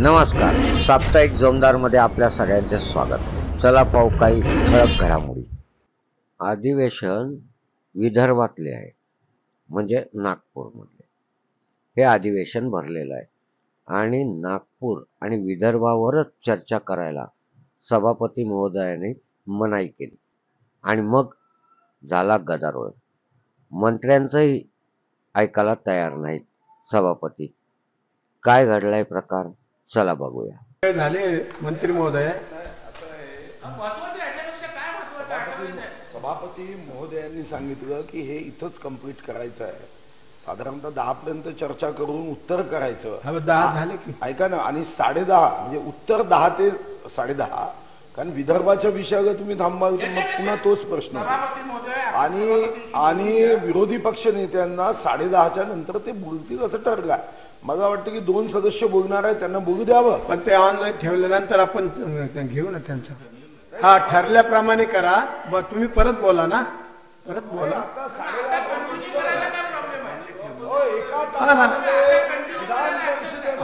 नमस्कार. साप्ताहिक जोमदार मध्ये आपल्या सगळ्यांचे स्वागत. चला पाहू काही ठळक घडामोडी. अधिवेशन विदर्भातले आहे, म्हणजे नागपूरमधले. हे अधिवेशन भरलेलं आहे आणि नागपूर आणि विदर्भावरच चर्चा करायला सभापती महोदयाने मनाई केली आणि मग झाला गदारोळ. मंत्र्यांचंही ऐकायला तयार नाहीत सभापती. काय घडलाय प्रकार, चला बघूया. झाले मंत्री महोदय. सभापती महोदयांनी सांगितलं की हे इथंच कंप्लीट करायचं आहे. साधारणतः 10 पर्यंत चर्चा करून उत्तर करायचं. 10 झाले की ऐका ना, आणि 10:30 म्हणजे उत्तर 10 ते 10:30. कारण विदर्भाच्या विषयावर तुम्ही थांबाल तर मग पुन्हा तोच प्रश्न. आणि विरोधी पक्ष नेत्यांना 10:30च्या नंतर ते बोलतील असं ठरलं. मला वाटतं की 2 सदस्य बोलणार आहेत, त्यांना बोलू द्यावं. पण ते ऑनलाईन ठेवल्यानंतर आपण घेऊ ना त्यांचं. हा, ठरल्याप्रमाणे करा. तुम्ही परत बोला ना, परत बोला.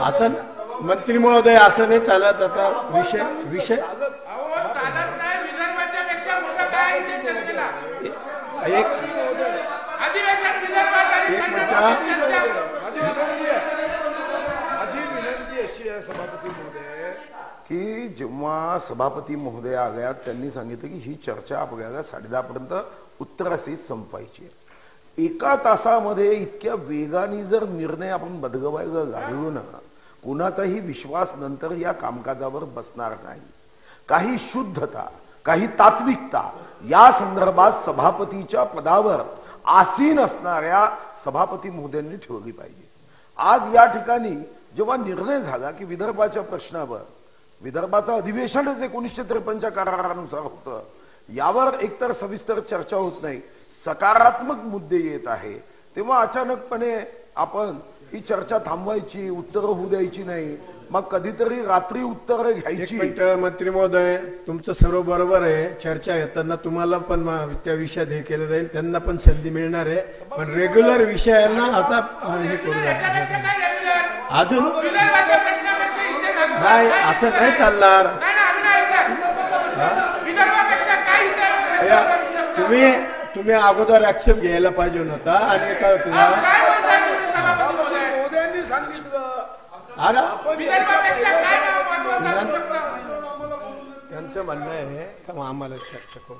असं मंत्री महोदय असं नाही चालत. आता विषय एक सभापती महोदय की जेव्हा सभापती महोदय आल्या त्यांनी सांगितलं की ही चर्चा आपल्याला 10:30 पर्यंत उत्तरासहित संपवायची आहे. 1 तासामध्ये इतक्या वेगाने जर निर्णय आपण बदलवायला लागलो ना, कुणाचाही विश्वास नंतर या कामकाजावर बसणार नाही. काही शुद्धता, काही तात्विकता या संदर्भात सभापतीच्या पदावर आसीन असणाऱ्या सभापती महोदयांनी ठेवली पाहिजे. आज या ठिकाणी जेव्हा निर्णय झाला की विदर्भाच्या प्रश्नावर, विदर्भाचं अधिवेशनच 1953च्या करारानुसार होतं, यावर एकतर सविस्तर चर्चा होत नाही, सकारात्मक मुद्दे येत आहे, तेव्हा अचानकपणे आपण ही चर्चा थांबवायची, उत्तरं होऊ द्यायची नाही, मग कधीतरी रात्री उत्तरं घ्यायची. मंत्री महोदय, तुमचं सर्व बरोबर आहे. चर्चा घेताना तुम्हाला पण त्या विषयात हे केलं जाईल, त्यांना पण संधी मिळणार आहे. पण रेग्युलर विषयांना आता हे करू अजून नाही, असं नाही चालणार. तुम्ही अगोदर ऍक्सेप्ट घ्यायला पाहिजे नव्हता. आणि काय मोदयांनी सांगितलं त्यांचं म्हणणं आहे का आम्हाला चर्चा करू.